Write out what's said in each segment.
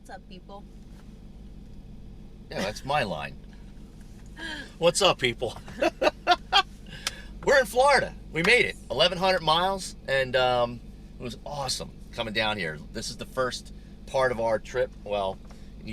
What's up, people? Yeah, that's my line. What's up, people? We're in Florida. We made it. 1,100 miles, and it was awesome coming down here. This is the first part of our trip. Well,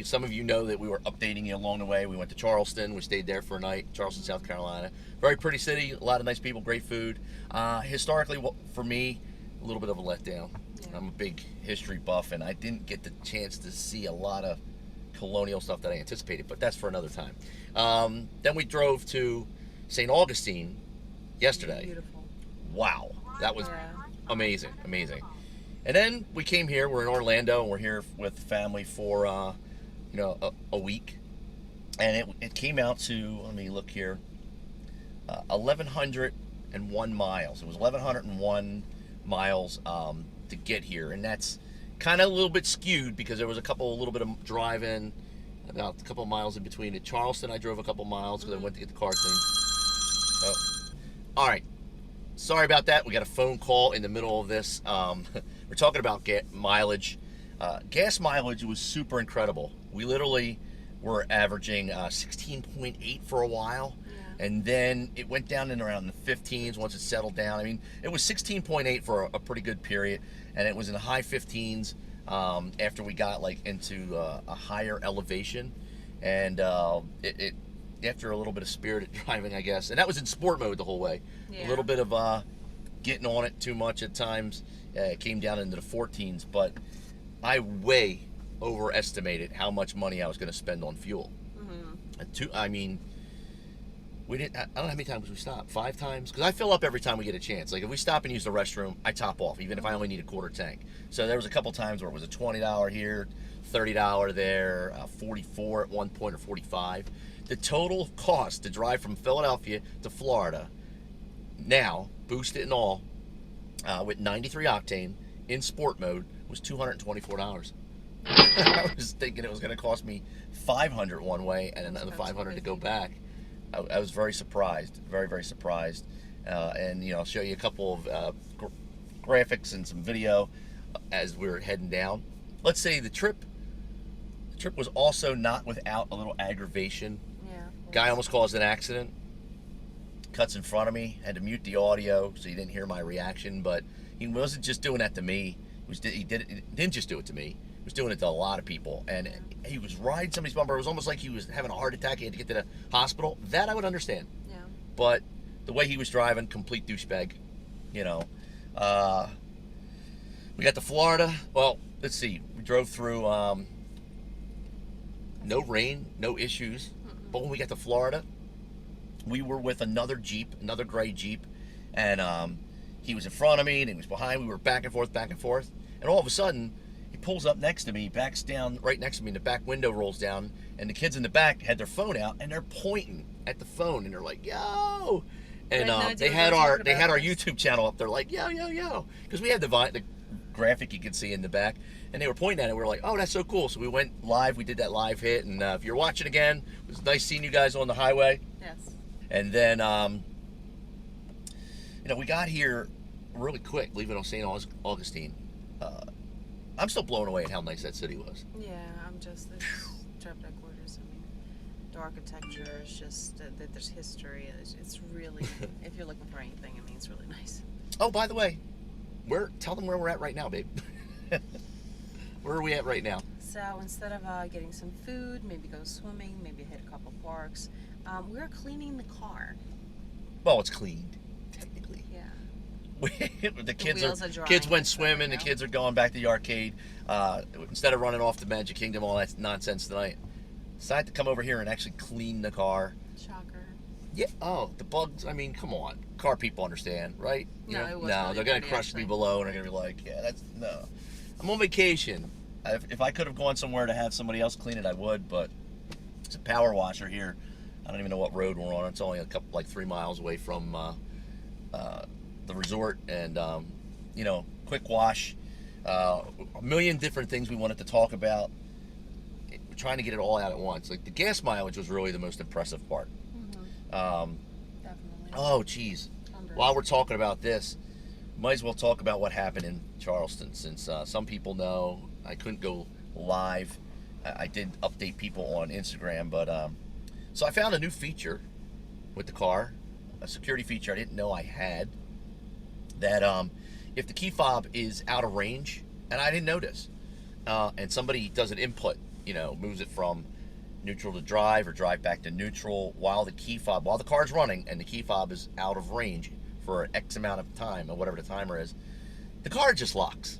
some of you know that we were updating you along the way. We went to Charleston. We stayed there for a night. Charleston, South Carolina. Very pretty city. A lot of nice people. Great food. Historically, for me, a little bit of a letdown. Yeah. I'm a big history buff, and I didn't get the chance to see a lot of colonial stuff that I anticipated, but that's for another time. Then we drove to St. Augustine yesterday. Beautiful. Wow, that was Yeah. amazing. And then we came here. We're in Orlando, and we're here with the family for a week. And it came out to, let me look here, 1,101 miles. It was 1,101 miles to get here, and that's kind of a little bit skewed because there was a little bit of driving, about a couple of miles in between. At Charleston, I drove a couple miles because I went to get the car cleaned. Oh. All right. Sorry about that. We got a phone call in the middle of this. We're talking about mileage. Gas mileage was super incredible. We literally were averaging 16.8 for a while. Yeah. And then it went down in around the 15s once it settled down. I mean, it was 16.8 for a pretty good period, and it was in the high 15s after we got like into a higher elevation, and it after a little bit of spirited driving, I guess, and that was in sport mode the whole way. Yeah. A little bit of getting on it too much at times. It came down into the 14s, but I way overestimated how much money I was going to spend on fuel. Mm-hmm. I mean, we didn't. I don't know how many times we stopped. 5 times, because I fill up every time we get a chance. Like if we stop and use the restroom, I top off, even if I only need a quarter tank. So there was a couple times where it was a $20 here, $30 there, 44 at one point, or 45. The total cost to drive from Philadelphia to Florida, now boosted and all, with 93 octane in sport mode, was $224. I was thinking it was going to cost me $500 one way and another $500 to go back. I was very surprised, very surprised, and I'll show you a couple of graphics and some video as we're heading down. Let's say the trip was also not without a little aggravation. Yeah. Guy almost caused an accident. Cuts in front of me. Had to mute the audio so you didn't hear my reaction. But he wasn't just doing that to me. He didn't just do it to me. He was doing it to a lot of people. And he was riding somebody's bumper. It was almost like he was having a heart attack. He had to get to the hospital. That I would understand. Yeah. But the way he was driving, complete douchebag. We got to Florida. Well, let's see. We drove through no rain, no issues. Mm-mm. But when we got to Florida, we were with another Jeep, another gray Jeep, and he was in front of me and he was behind. We were back and forth, and all of a sudden, he pulls up next to me, backs down right next to me, and the back window rolls down, and the kids in the back had their phone out, and they're pointing at the phone, and they're like, "Yo!" And they had our YouTube channel up. They're like, "Yo!" Because we had the graphic you could see in the back, and they were pointing at it. We were like, "Oh, that's so cool!" So we went live. We did that live hit, and if you're watching again, it was nice seeing you guys on the highway. Yes. And then, we got here really quick, leaving on St. Augustine. I'm still blown away at how nice that city was. Yeah, it's trip headquarters. I mean, the architecture is just that there's history. It's really, if you're looking for anything, I mean, it's really nice. Oh, by the way, tell them where we're at right now, babe. Where are we at right now? So instead of getting some food, maybe go swimming, maybe hit a couple parks, we're cleaning the car. Well, it's cleaned, technically. Yeah. The kids wheels are drying, kids went so, swimming. The kids are going back to the arcade. Instead of running off to Magic Kingdom, all that nonsense tonight, decided to come over here and actually clean the car. Shocker. Yeah. Oh, the bugs. I mean, come on. Car people understand, right? No, it was no, really they're gonna dirty, crush actually. me below, and they're gonna be like, "Yeah, that's no." I'm on vacation. If I could have gone somewhere to have somebody else clean it, I would. But it's a power washer here. I don't even know what road we're on. It's only 3 miles away from the resort, and quick wash. A million different things we wanted to talk about. We're trying to get it all out at once. Like the gas mileage was really the most impressive part. Mm-hmm. Definitely. Oh, geez. While we're talking about this, might as well talk about what happened in Charleston, since some people know I couldn't go live I did update people on Instagram, but so I found a new feature with the car, a security feature I didn't know I had. That if the key fob is out of range, and I didn't notice, and somebody does an input, moves it from neutral to drive or drive back to neutral while the car's running and the key fob is out of range for X amount of time or whatever the timer is, the car just locks,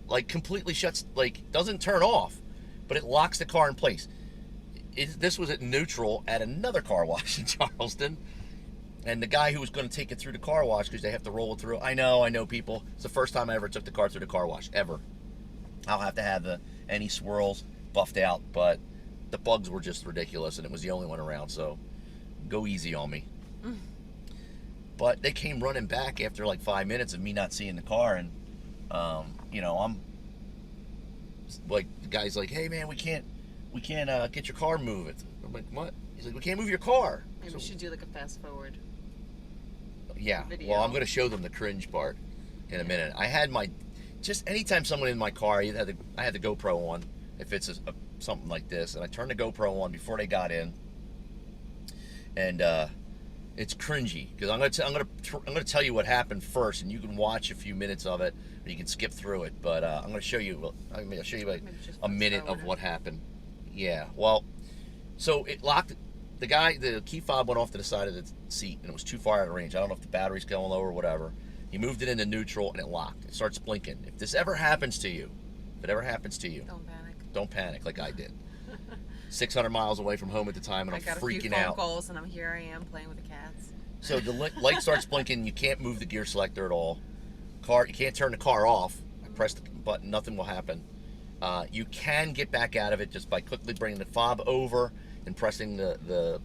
like completely shuts, like doesn't turn off, but it locks the car in place. This was at neutral at another car wash in Charleston, and the guy who was going to take it through the car wash, because they have to roll it through. I know people. It's the first time I ever took the car through the car wash ever. I'll have to have any swirls buffed out, but the bugs were just ridiculous, and it was the only one around, so go easy on me. But they came running back after like 5 minutes of me not seeing the car, and I'm like, the guy's like, "Hey man, we can't get your car moving." I'm like, "What?" He's like, "We can't move your car." Maybe we should do like a fast forward. Yeah. Video. Well, I'm going to show them the cringe part in a minute. I had just anytime someone in my car, I had the GoPro on, if it's something like this, and I turned the GoPro on before they got in, and it's cringy because I'm going to tell you what happened first, and you can watch a few minutes of it, or you can skip through it. But I'm going to show you. I'll show you like a minute of what happened. Yeah. Well, so it locked. The key fob went off to the side of the seat, and it was too far out of range. I don't know if the battery's going low or whatever. He moved it into neutral, and it locked. It starts blinking. If this ever happens to you, don't panic. Don't panic like I did. 600 miles away from home at the time, and I'm freaking out. I got a few phone calls, and here I am playing with the cats. So the light starts blinking. You can't move the gear selector at all. You can't turn the car off. I press the button, nothing will happen. You can get back out of it just by quickly bringing the fob over and pressing the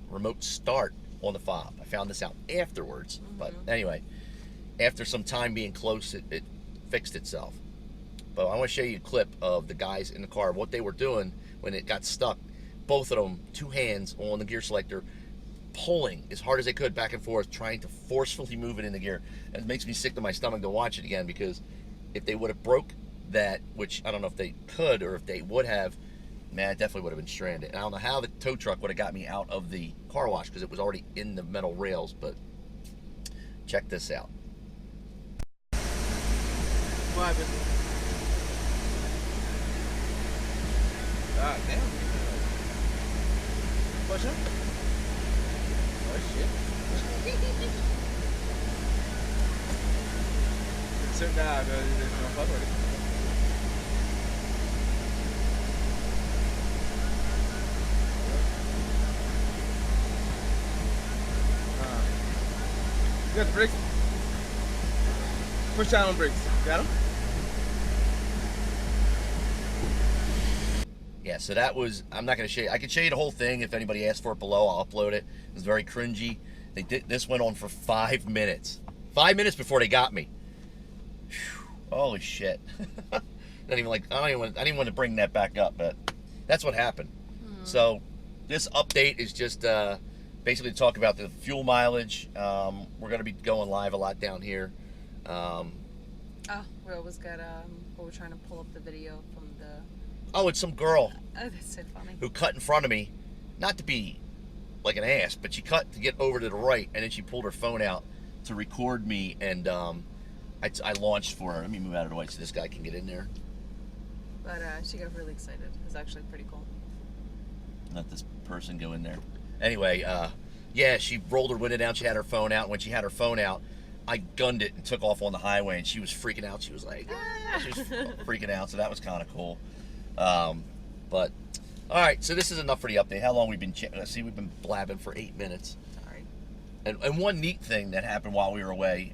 remote start on the fob. I found this out afterwards, but anyway, after some time being close, it fixed itself. But I want to show you a clip of the guys in the car, what they were doing when it got stuck. Both of them, two hands on the gear selector, pulling as hard as they could back and forth, trying to forcefully move it in the gear. And it makes me sick to my stomach to watch it again, because if they would have broke that, which I don't know if they could or if they would have, man, I definitely would have been stranded. And I don't know how the tow truck would have got me out of the car wash, because it was already in the metal rails. But check this out. What happened? God damn. Push him? Oh shit. Sit down, there's no fuck with it. You got the brakes? Push down on brakes. Got them? Yeah, so that was, I'm not going to show you. I can show you the whole thing if anybody asks for it below. I'll upload it. It was very cringy. This went on for 5 minutes. 5 minutes before they got me. Whew, holy shit. I didn't even want to bring that back up, but that's what happened. So this update is just basically to talk about the fuel mileage. We're going to be going live a lot down here. We always got we're trying to pull up the video from the. Oh, it's some girl. Oh, that's so funny. Who cut in front of me, not to be like an ass, but she cut to get over to the right, and then she pulled her phone out to record me, and I launched for her. Let me move out of the way so this guy can get in there. But she got really excited. It was actually pretty cool. Let this person go in there. Anyway, yeah, she rolled her window down. She had her phone out. When she had her phone out, I gunned it and took off on the highway, and she was freaking out. She was like, ah! She was freaking out, so that was kind of cool. But all right, so this is enough for the update. How long we've been see, we've been blabbing for 8 minutes. Sorry. And one neat thing that happened while we were away,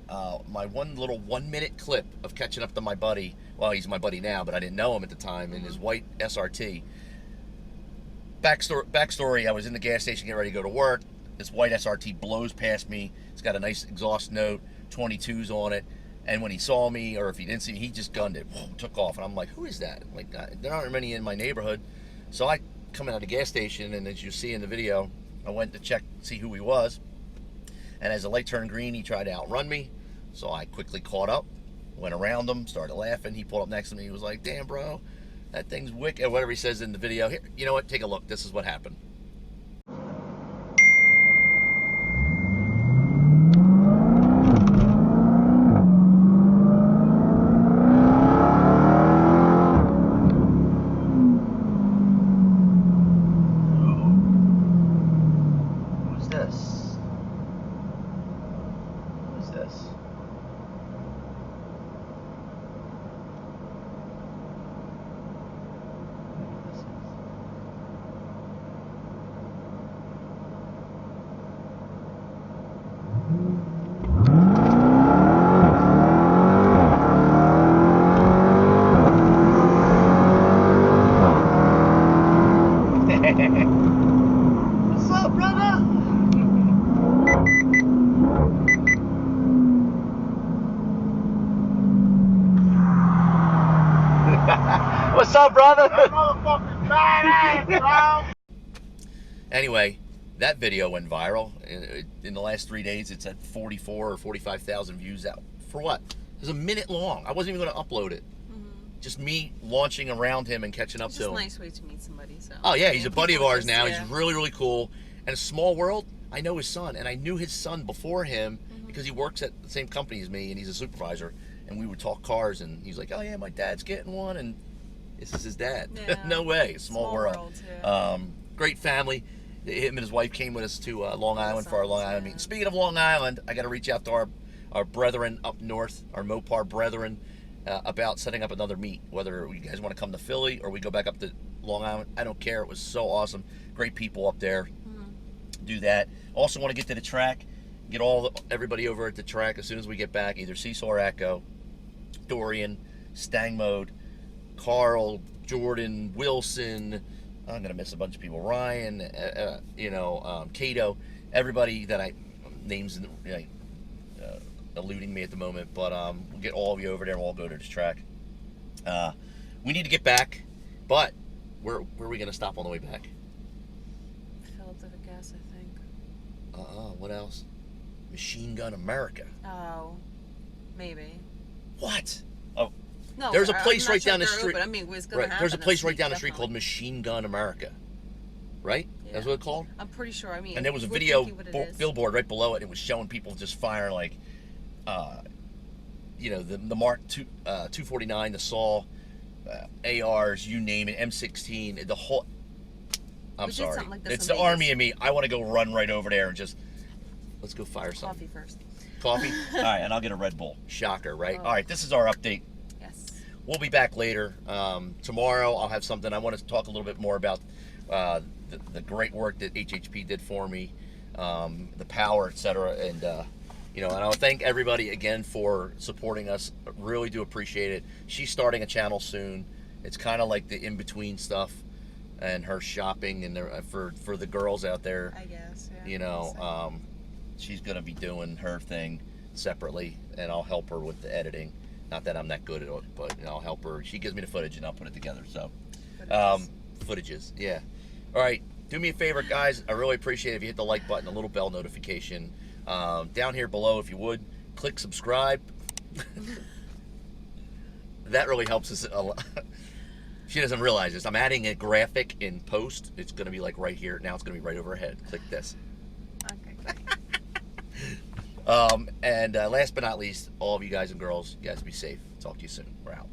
my one little 1 minute clip of catching up to my buddy. Well, he's my buddy now, but I didn't know him at the time. In his white SRT. Backstory: I was in the gas station getting ready to go to work. This white SRT blows past me. It's got a nice exhaust note, 22s on it. And when he saw me, or if he didn't see me, he just gunned it, took off. And I'm like, who is that? Like, there aren't many in my neighborhood. So I come out of the gas station, and as you see in the video, I went to see who he was. And as the light turned green, he tried to outrun me. So I quickly caught up, went around him, started laughing. He pulled up next to me. He was like, damn, bro. That thing's wicked. Whatever he says in the video. Here, you know what? Take a look. This is what happened. Who's this? Who's this? What's up, brother? What's up, brother? That motherfucker's badass, bro. Anyway, that video went viral. In the last 3 days, it's at 44 or 45,000 views out. For what? It was a minute long. I wasn't even going to upload it. Just me launching around him and catching up It's to just him. a nice way to meet somebody. So. Oh yeah, he's a buddy of People ours just- now. yeah. He's really, really cool. And a small world. I know his son, and I knew his son before him because he works at the same company as me, and he's a supervisor. And we would talk cars, and he's like, "Oh yeah, my dad's getting one," and this is his dad. Yeah. No way, small world. Yeah. Great family. Him and his wife came with us to Long Island for our Long Island yeah. meeting. Speaking of Long Island, I got to reach out to our brethren up north, our Mopar brethren, about setting up another meet. Whether you guys want to come to Philly or we go back up to Long Island, I don't care. It was so awesome. Great people up there. Do that. Also want to get to the track, get everybody over at the track as soon as we get back. Either Cecil or Echo, Dorian, Stang Mode, Carl, Jordan, Wilson. I'm gonna miss a bunch of people. Ryan, Cato, everybody that I names eluding me at the moment. But we'll get all of you over there and we'll all go to this track. We need to get back, but where are we gonna stop on the way back? Fill up the gas, I think. What else? Machine Gun America. Oh, maybe. What? Oh, No, there's a I'm place not right sure down the if they're street. open. I mean, it's gonna happen There's a place this right week, down the street called definitely. Machine Gun America. Right? That's Yeah. what it's called? I'm pretty sure. I mean, And there was a we're video thinking what it is. billboard right below it. It was showing people just firing like, the Mark 249, the Saw, ARs, you name it, M16, the whole. I'm We did sorry. something like this It's in the army Vegas. in me. I want to go run right over there and just let's go fire something. Coffee first. Coffee? All right, and I'll get a Red Bull. Shocker, right? Oh. All right, this is our update. Yes. We'll be back later. Tomorrow I'll have something. I want to talk a little bit more about the great work that HHP did for me, the power, etc. And and I want to thank everybody again for supporting us. I really do appreciate it. She's starting a channel soon. It's kind of like the in-between stuff and her shopping and for the girls out there. I guess. Yeah. She's going to be doing her thing separately, and I'll help her with the editing. Not that I'm that good at it, but I'll help her. She gives me the footage, and I'll put it together. So, footages, yeah. All right, do me a favor, guys. I really appreciate it if you hit the like button, the little bell notification. Down here below, if you would, click subscribe. That really helps us a lot. She doesn't realize this. I'm adding a graphic in post. It's going to be like right here. Now it's going to be right over her head. Click this. Okay. Great. And last but not least, all of you guys and girls, you guys be safe. Talk to you soon. We're out.